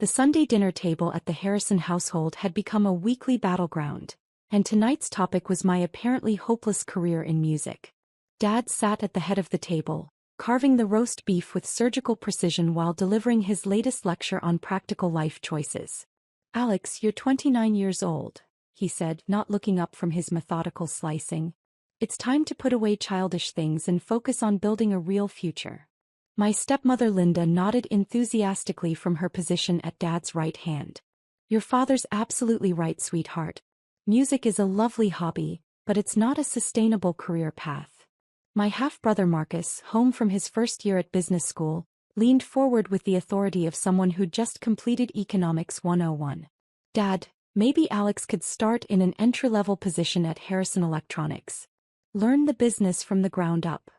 The Sunday dinner table at the Harrison household had become a weekly battleground, and tonight's topic was my apparently hopeless career in music. Dad sat at the head of the table, carving the roast beef with surgical precision while delivering his latest lecture on practical life choices. "Alex, you're 29 years old," he said, not looking up from his methodical slicing. "It's time to put away childish things and focus on building a real future." My stepmother Linda nodded enthusiastically from her position at Dad's right hand. "Your father's absolutely right, sweetheart. Music is a lovely hobby, but it's not a sustainable career path." My half-brother Marcus, home from his first year at business school, leaned forward with the authority of someone who'd just completed Economics 101. "Dad, maybe Alex could start in an entry-level position at Harrison Electronics. Learn the business from the ground up."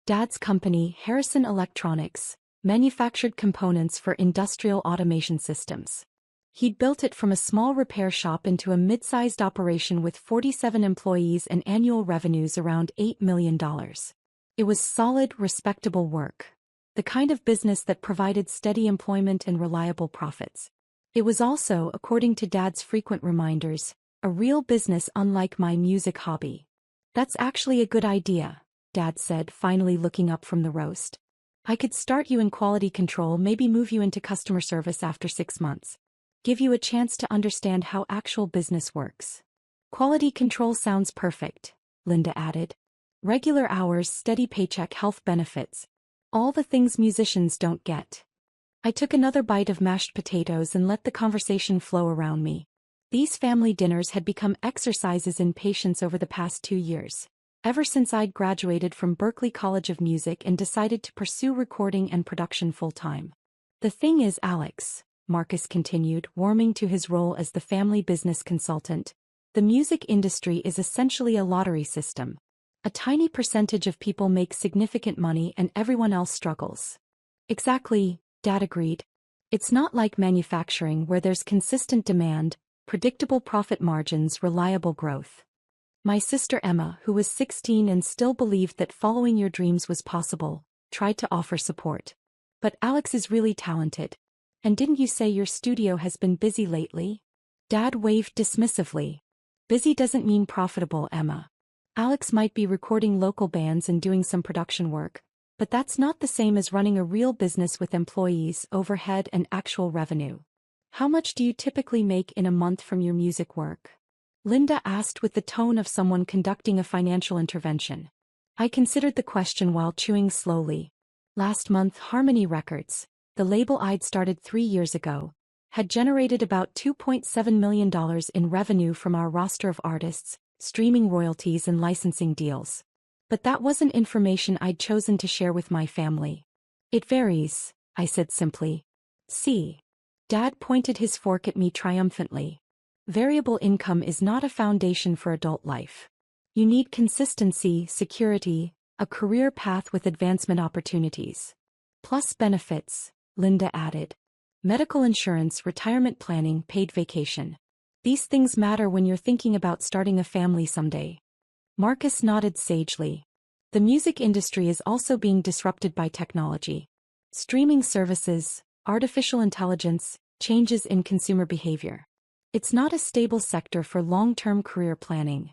Dad's company, Harrison Electronics, manufactured components for industrial automation systems. He'd built it from a small repair shop into a mid-sized operation with 47 employees and annual revenues around $8 million. It was solid, respectable work. The kind of business that provided steady employment and reliable profits. It was also, according to Dad's frequent reminders, a real business unlike my music hobby. "That's actually a good idea," Dad said, finally looking up from the roast. "I could start you in quality control, maybe move you into customer service after 6 months. Give you a chance to understand how actual business works." "Quality control sounds perfect," Linda added. "Regular hours, steady paycheck, health benefits. All the things musicians don't get." I took another bite of mashed potatoes and let the conversation flow around me. These family dinners had become exercises in patience over the past 2 years. Ever since I'd graduated from Berklee College of Music and decided to pursue recording and production full-time. "The thing is, Alex," Marcus continued, warming to his role as the family business consultant, "the music industry is essentially a lottery system. A tiny percentage of people make significant money and everyone else struggles." "Exactly," Dad agreed. "It's not like manufacturing where there's consistent demand, predictable profit margins, reliable growth." My sister Emma, who was 16 and still believed that following your dreams was possible, tried to offer support. "But Alex is really talented. And didn't you say your studio has been busy lately?" Dad waved dismissively. "Busy doesn't mean profitable, Emma. Alex might be recording local bands and doing some production work, but that's not the same as running a real business with employees, overhead, and actual revenue." "How much do you typically make in a month from your music work?" Linda asked with the tone of someone conducting a financial intervention. I considered the question while chewing slowly. Last month, Harmony Records, the label I'd started 3 years ago, had generated about $2.7 million in revenue from our roster of artists, streaming royalties and licensing deals. But that wasn't information I'd chosen to share with my family. "It varies," I said simply. "See." Dad pointed his fork at me triumphantly. "Variable income is not a foundation for adult life. You need consistency, security, a career path with advancement opportunities. Plus benefits," Linda added. "Medical insurance, retirement planning, paid vacation. These things matter when you're thinking about starting a family someday." Marcus nodded sagely. "The music industry is also being disrupted by technology. Streaming services, artificial intelligence, changes in consumer behavior. It's not a stable sector for long-term career planning."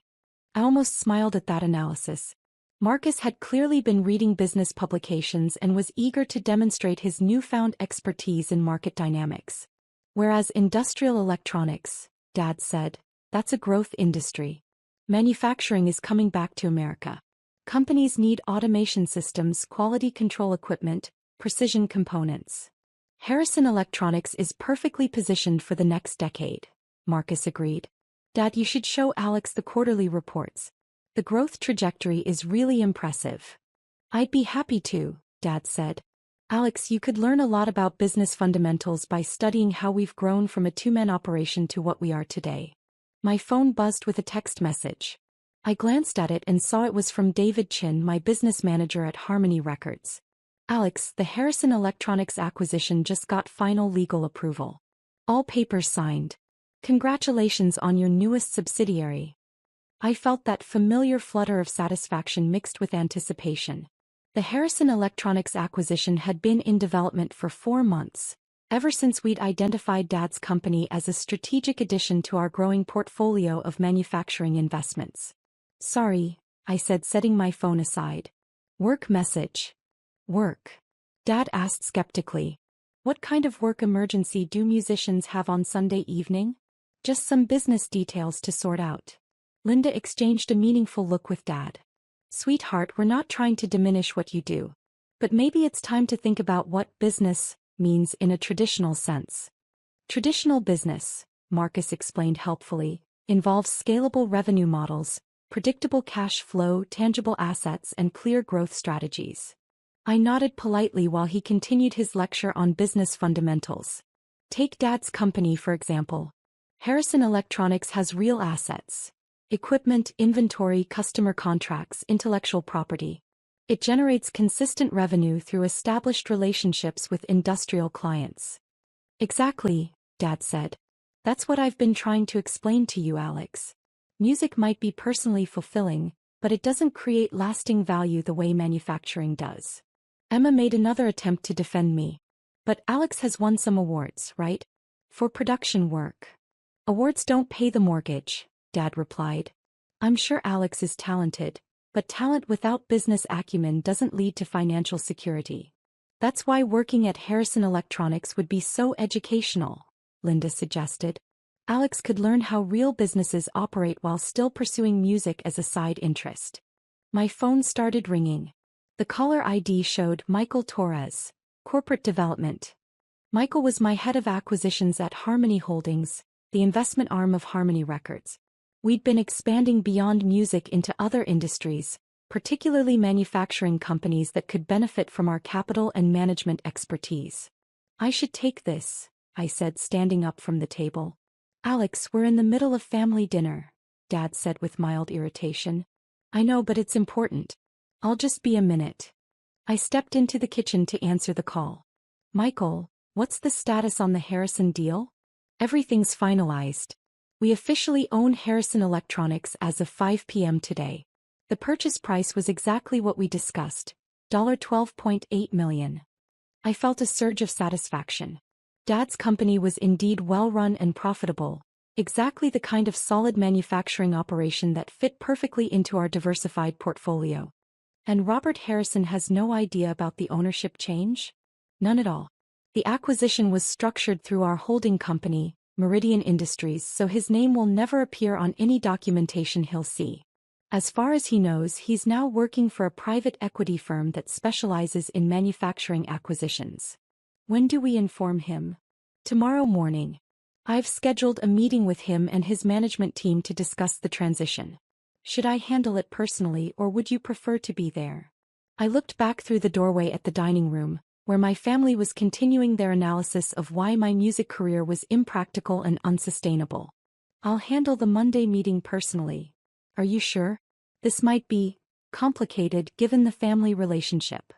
I almost smiled at that analysis. Marcus had clearly been reading business publications and was eager to demonstrate his newfound expertise in market dynamics. "Whereas industrial electronics," Dad said, "that's a growth industry. Manufacturing is coming back to America. Companies need automation systems, quality control equipment, precision components. Harrison Electronics is perfectly positioned for the next decade," Marcus agreed. "Dad, you should show Alex the quarterly reports. The growth trajectory is really impressive." "I'd be happy to," Dad said. "Alex, you could learn a lot about business fundamentals by studying how we've grown from a 2-man operation to what we are today." My phone buzzed with a text message. I glanced at it and saw it was from David Chin, my business manager at Harmony Records. "Alex, the Harrison Electronics acquisition just got final legal approval. All papers signed. Congratulations on your newest subsidiary." I felt that familiar flutter of satisfaction mixed with anticipation. The Harrison Electronics acquisition had been in development for 4 months. ever since we'd identified Dad's company as a strategic addition to our growing portfolio of manufacturing investments. Sorry, I said, setting my phone aside. Work message. Work? Dad asked skeptically. What kind of work emergency do musicians have on Sunday evening? Just some business details to sort out. Linda exchanged a meaningful look with Dad. Sweetheart, we're not trying to diminish what you do. But maybe it's time to think about what business means in a traditional sense. Traditional business, Marcus explained helpfully, involves scalable revenue models, predictable cash flow, tangible assets, and clear growth strategies. I nodded politely while he continued his lecture on business fundamentals. Take Dad's company, for example. Harrison Electronics has real assets. Equipment, inventory, customer contracts, intellectual property. It generates consistent revenue through established relationships with industrial clients. Exactly, Dad said. That's what I've been trying to explain to you, Alex. Music might be personally fulfilling, but it doesn't create lasting value the way manufacturing does. Emma made another attempt to defend me. But Alex has won some awards, right? For production work. Awards don't pay the mortgage, Dad replied. I'm sure Alex is talented, but talent without business acumen doesn't lead to financial security. That's why working at Harrison Electronics would be so educational, Linda suggested. Alex could learn how real businesses operate while still pursuing music as a side interest. My phone started ringing. The caller ID showed Michael Torres, Corporate Development. Michael was my head of acquisitions at Harmony Holdings, the investment arm of Harmony Records. We'd been expanding beyond music into other industries, particularly manufacturing companies that could benefit from our capital and management expertise. I should take this, I said, standing up from the table. Alex, we're in the middle of family dinner, Dad said with mild irritation. I know, but it's important. I'll just be a minute. I stepped into the kitchen to answer the call. Michael, what's the status on the Harrison deal? Everything's finalized. We officially own Harrison Electronics as of 5 p.m. today. The purchase price was exactly what we discussed, $12.8 million. I felt a surge of satisfaction. Dad's company was indeed well-run and profitable, exactly the kind of solid manufacturing operation that fit perfectly into our diversified portfolio. And Robert Harrison has no idea about the ownership change? None at all. The acquisition was structured through our holding company, Meridian Industries, so his name will never appear on any documentation he'll see. As far as he knows, he's now working for a private equity firm that specializes in manufacturing acquisitions. When do we inform him? Tomorrow morning. I've scheduled a meeting with him and his management team to discuss the transition. Should I handle it personally, or would you prefer to be there? I looked back through the doorway at the dining room, where my family was continuing their analysis of why my music career was impractical and unsustainable. I'll handle the Monday meeting personally. Are you sure? This might be complicated given the family relationship.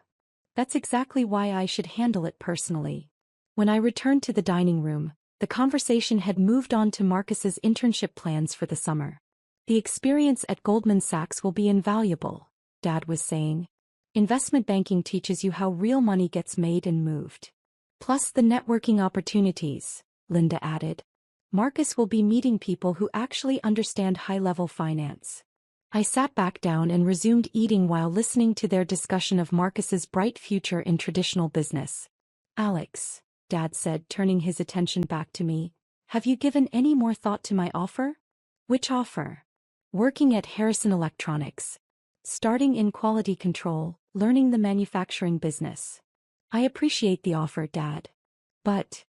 That's exactly why I should handle it personally. When I returned to the dining room, the conversation had moved on to Marcus's internship plans for the summer. The experience at Goldman Sachs will be invaluable, Dad was saying. Investment banking teaches you how real money gets made and moved. Plus the networking opportunities, Linda added. Marcus will be meeting people who actually understand high-level finance. I sat back down and resumed eating while listening to their discussion of Marcus's bright future in traditional business. Alex, Dad said, turning his attention back to me, have you given any more thought to my offer? Which offer? Working at Harrison Electronics. Starting in quality control, learning the manufacturing business. I appreciate the offer, Dad. But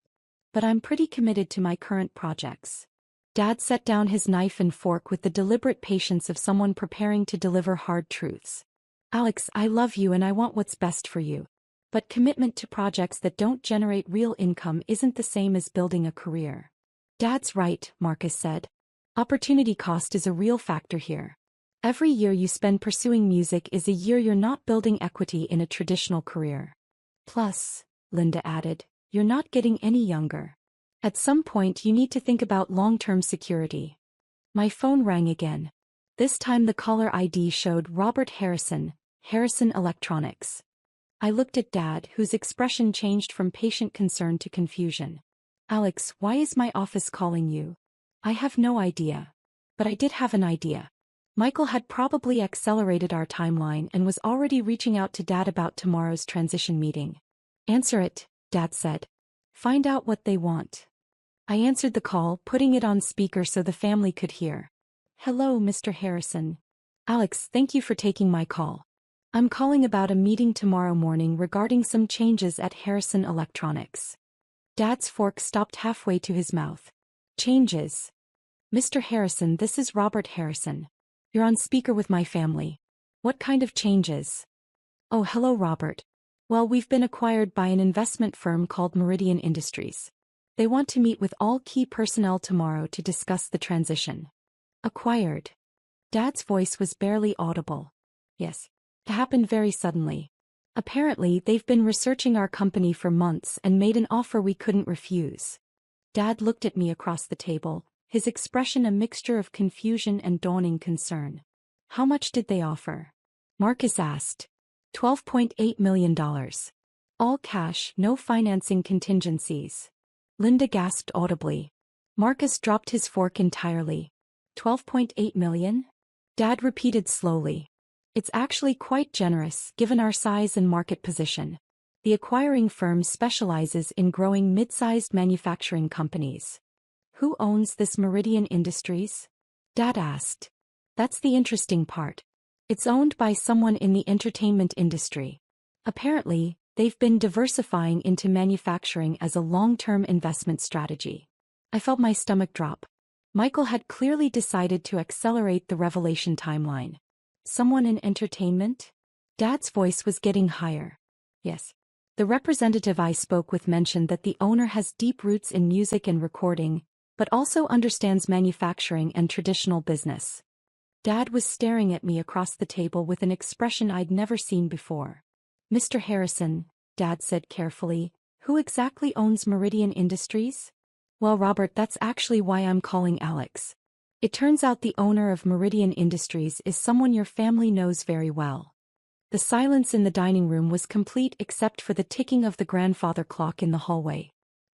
I'm pretty committed to my current projects. Dad set down his knife and fork with the deliberate patience of someone preparing to deliver hard truths. Alex, I love you and I want what's best for you. But commitment to projects that don't generate real income isn't the same as building a career. Dad's right, Marcus said. Opportunity cost is a real factor here. Every year you spend pursuing music is a year you're not building equity in a traditional career. Plus, Linda added, you're not getting any younger. At some point you need to think about long-term security. My phone rang again. This time the caller ID showed Robert Harrison, Harrison Electronics. I looked at Dad, whose expression changed from patient concern to confusion. Alex, why is my office calling you? I have no idea. But I did have an idea. Michael had probably accelerated our timeline and was already reaching out to Dad about tomorrow's transition meeting. Answer it, Dad said. Find out what they want. I answered the call, putting it on speaker so the family could hear. Hello, Mr. Harrison. Alex, thank you for taking my call. I'm calling about a meeting tomorrow morning regarding some changes at Harrison Electronics. Dad's fork stopped halfway to his mouth. Changes. Mr. Harrison, this is Robert Harrison. You're on speaker with my family. What kind of changes? Oh, hello, Robert. Well, we've been acquired by an investment firm called Meridian Industries. They want to meet with all key personnel tomorrow to discuss the transition. Acquired. Dad's voice was barely audible. Yes. It happened very suddenly. Apparently, they've been researching our company for months and made an offer we couldn't refuse. Dad looked at me across the table, his expression a mixture of confusion and dawning concern. How much did they offer? Marcus asked. $12.8 million. All cash, no financing contingencies. Linda gasped audibly. Marcus dropped his fork entirely. $12.8 million? Dad repeated slowly. It's actually quite generous, given our size and market position. The acquiring firm specializes in growing mid-sized manufacturing companies. Who owns this Meridian Industries? Dad asked. That's the interesting part. It's owned by someone in the entertainment industry. Apparently, they've been diversifying into manufacturing as a long-term investment strategy. I felt my stomach drop. Michael had clearly decided to accelerate the revelation timeline. Someone in entertainment? Dad's voice was getting higher. Yes. The representative I spoke with mentioned that the owner has deep roots in music and recording, but also understands manufacturing and traditional business. Dad was staring at me across the table with an expression I'd never seen before. Mr. Harrison, Dad said carefully, who exactly owns Meridian Industries? Well, Robert, that's actually why I'm calling Alex. It turns out the owner of Meridian Industries is someone your family knows very well. The silence in the dining room was complete except for the ticking of the grandfather clock in the hallway.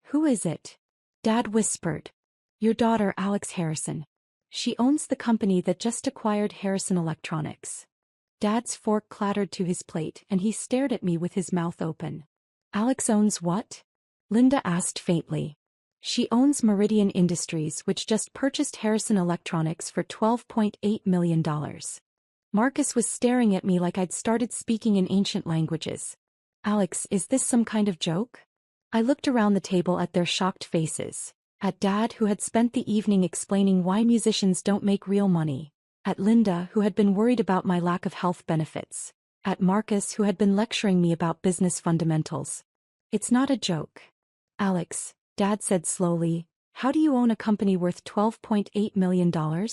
Who is it? Dad whispered. Your daughter, Alex Harrison. She owns the company that just acquired Harrison Electronics. Dad's fork clattered to his plate and he stared at me with his mouth open. Alex owns what? Linda asked faintly. She owns Meridian Industries, which just purchased Harrison Electronics for $12.8 million. Marcus was staring at me like I'd started speaking in ancient languages. Alex, is this some kind of joke? I looked around the table at their shocked faces. At Dad, who had spent the evening explaining why musicians don't make real money. At Linda, who had been worried about my lack of health benefits. At Marcus, who had been lecturing me about business fundamentals. It's not a joke. Alex, Dad said slowly, how do you own a company worth $12.8 million?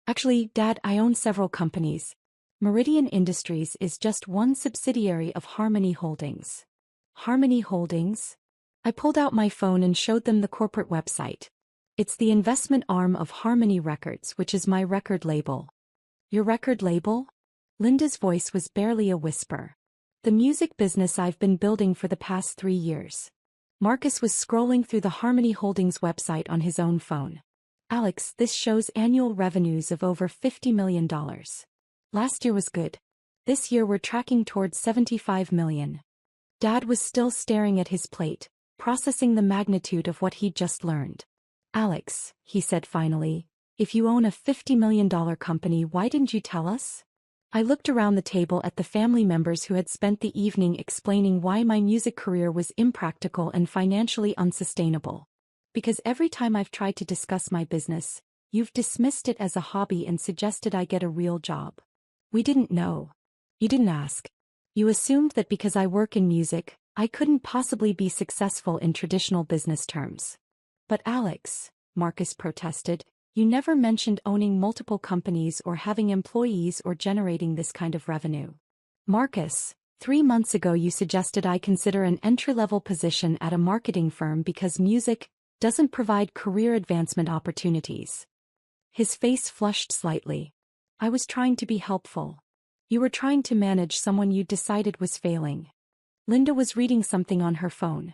Actually, Dad, I own several companies. Meridian Industries is just one subsidiary of Harmony Holdings. Harmony Holdings? I pulled out my phone and showed them the corporate website. It's the investment arm of Harmony Records, which is my record label. Your record label? Linda's voice was barely a whisper. The music business I've been building for the past 3 years. Marcus was scrolling through the Harmony Holdings website on his own phone. Alex, this shows annual revenues of over $50 million. Last year was good. This year we're tracking towards $75 million. Dad was still staring at his plate, processing the magnitude of what he'd just learned. Alex, he said finally, if you own a $50 million company, why didn't you tell us? I looked around the table at the family members who had spent the evening explaining why my music career was impractical and financially unsustainable. Because every time I've tried to discuss my business, you've dismissed it as a hobby and suggested I get a real job. We didn't know. You didn't ask. You assumed that because I work in music, I couldn't possibly be successful in traditional business terms. But Alex, Marcus protested, you never mentioned owning multiple companies or having employees or generating this kind of revenue. Marcus, 3 months ago you suggested I consider an entry-level position at a marketing firm because music doesn't provide career advancement opportunities. His face flushed slightly. I was trying to be helpful. You were trying to manage someone you decided was failing. Linda was reading something on her phone.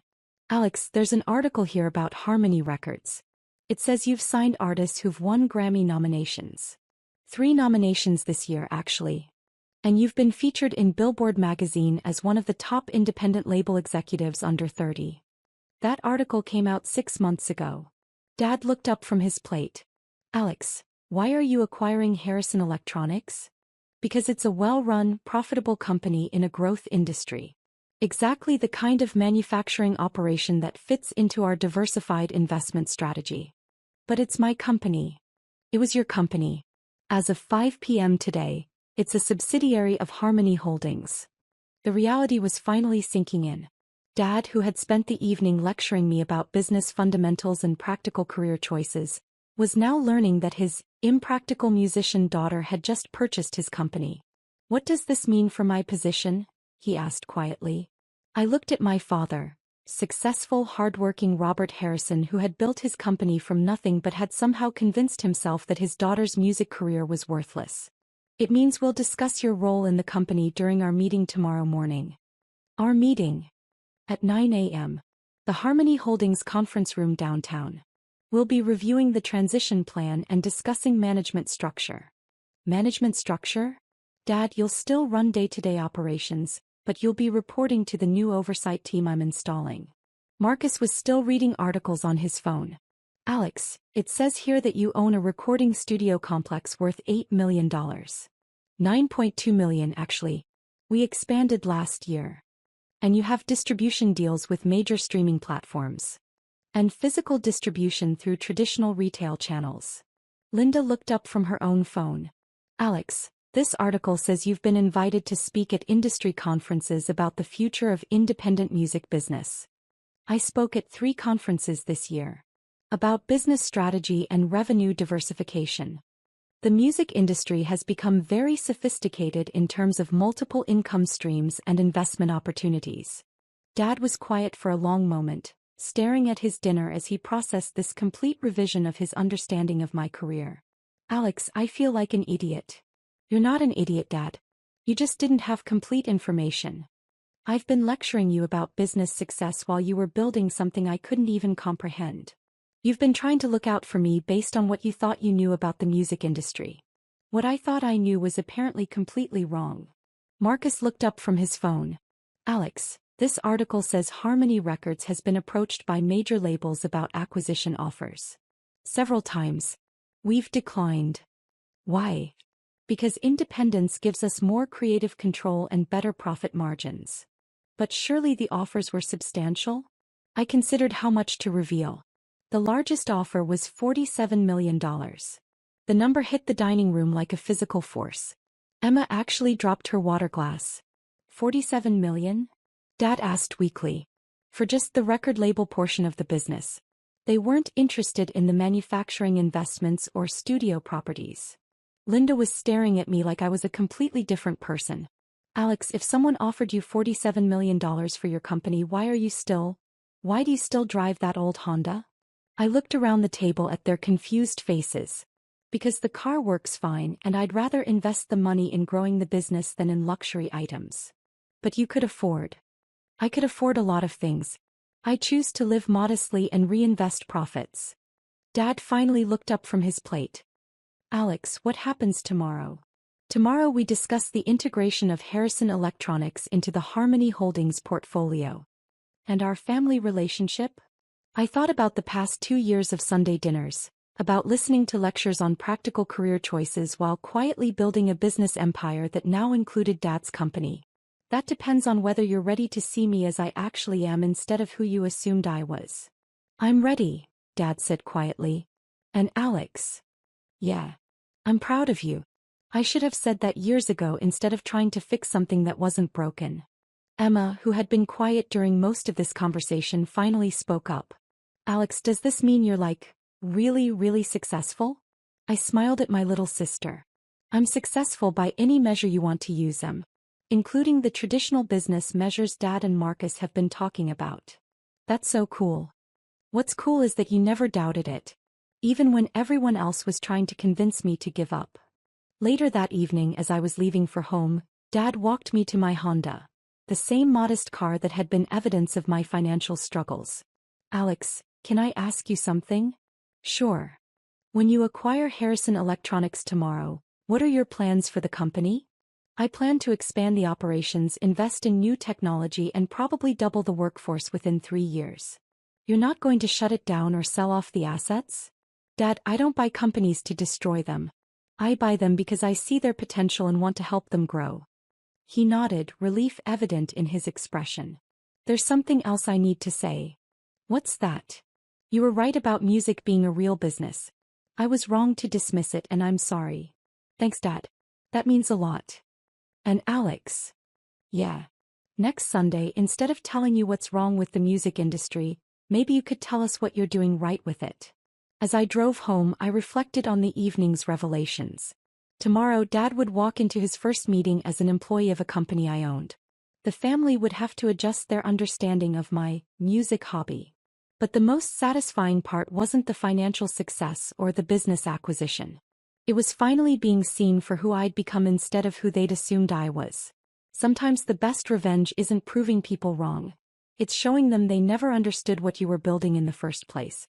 Alex, there's an article here about Harmony Records. It says you've signed artists who've won Grammy nominations. 3 nominations this year, actually. And you've been featured in Billboard magazine as one of the top independent label executives under 30. That article came out 6 months ago. Dad looked up from his plate. Alex, why are you acquiring Harrison Electronics? Because it's a well-run, profitable company in a growth industry. Exactly the kind of manufacturing operation that fits into our diversified investment strategy. But it's my company. It was your company. As of 5 p.m. today, it's a subsidiary of Harmony Holdings. The reality was finally sinking in. Dad, who had spent the evening lecturing me about business fundamentals and practical career choices, was now learning that his impractical musician daughter had just purchased his company. What does this mean for my position? He asked quietly. I looked at my father, successful, hardworking Robert Harrison, who had built his company from nothing but had somehow convinced himself that his daughter's music career was worthless. It means we'll discuss your role in the company during our meeting tomorrow morning. Our meeting? At 9 a.m. The Harmony Holdings conference room downtown. We'll be reviewing the transition plan and discussing management structure. Management structure? Dad, you'll still run day-to-day operations, but you'll be reporting to the new oversight team I'm installing. Marcus was still reading articles on his phone. Alex, it says here that you own a recording studio complex worth $8 million. $9.2 million, actually. We expanded last year. And you have distribution deals with major streaming platforms. And physical distribution through traditional retail channels. Linda looked up from her own phone. Alex, this article says you've been invited to speak at industry conferences about the future of independent music business. I spoke at 3 conferences this year. About business strategy and revenue diversification. The music industry has become very sophisticated in terms of multiple income streams and investment opportunities. Dad was quiet for a long moment, staring at his dinner as he processed this complete revision of his understanding of my career. Alex, I feel like an idiot. You're not an idiot, Dad. You just didn't have complete information. I've been lecturing you about business success while you were building something I couldn't even comprehend. You've been trying to look out for me based on what you thought you knew about the music industry. What I thought I knew was apparently completely wrong. Marcus looked up from his phone. Alex, this article says Harmony Records has been approached by major labels about acquisition offers. Several times. We've declined. Why? Because independence gives us more creative control and better profit margins. But surely the offers were substantial? I considered how much to reveal. The largest offer was $47 million. The number hit the dining room like a physical force. Emma actually dropped her water glass. $47 million? Dad asked weakly. For just the record label portion of the business. They weren't interested in the manufacturing investments or studio properties. Linda was staring at me like I was a completely different person. Alex, if someone offered you $47 million for your company, why do you still drive that old Honda? I looked around the table at their confused faces. Because the car works fine and I'd rather invest the money in growing the business than in luxury items. But you could afford. I could afford a lot of things. I choose to live modestly and reinvest profits. Dad finally looked up from his plate. Alex, what happens tomorrow? Tomorrow we discuss the integration of Harrison Electronics into the Harmony Holdings portfolio. And our family relationship? I thought about the past 2 years of Sunday dinners, about listening to lectures on practical career choices while quietly building a business empire that now included Dad's company. That depends on whether you're ready to see me as I actually am instead of who you assumed I was. I'm ready, Dad said quietly. And Alex? Yeah. I'm proud of you. I should have said that years ago instead of trying to fix something that wasn't broken. Emma, who had been quiet during most of this conversation, finally spoke up. Alex, does this mean you're really, really successful? I smiled at my little sister. I'm successful by any measure you want to use them, including the traditional business measures Dad and Marcus have been talking about. That's so cool. What's cool is that you never doubted it, even when everyone else was trying to convince me to give up. Later that evening as I was leaving for home, Dad walked me to my Honda. the same modest car that had been evidence of my financial struggles. Alex, can I ask you something? Sure. When you acquire Harrison Electronics tomorrow, what are your plans for the company? I plan to expand the operations, invest in new technology, and probably double the workforce within 3 years. You're not going to shut it down or sell off the assets? Dad, I don't buy companies to destroy them. I buy them because I see their potential and want to help them grow. He nodded, relief evident in his expression. There's something else I need to say. What's that? You were right about music being a real business. I was wrong to dismiss it, and I'm sorry. Thanks, Dad. That means a lot. And Alex? Yeah. Next Sunday, instead of telling you what's wrong with the music industry, maybe you could tell us what you're doing right with it. As I drove home, I reflected on the evening's revelations. Tomorrow, Dad would walk into his first meeting as an employee of a company I owned. The family would have to adjust their understanding of my music hobby. But the most satisfying part wasn't the financial success or the business acquisition. It was finally being seen for who I'd become instead of who they'd assumed I was. Sometimes the best revenge isn't proving people wrong. It's showing them they never understood what you were building in the first place.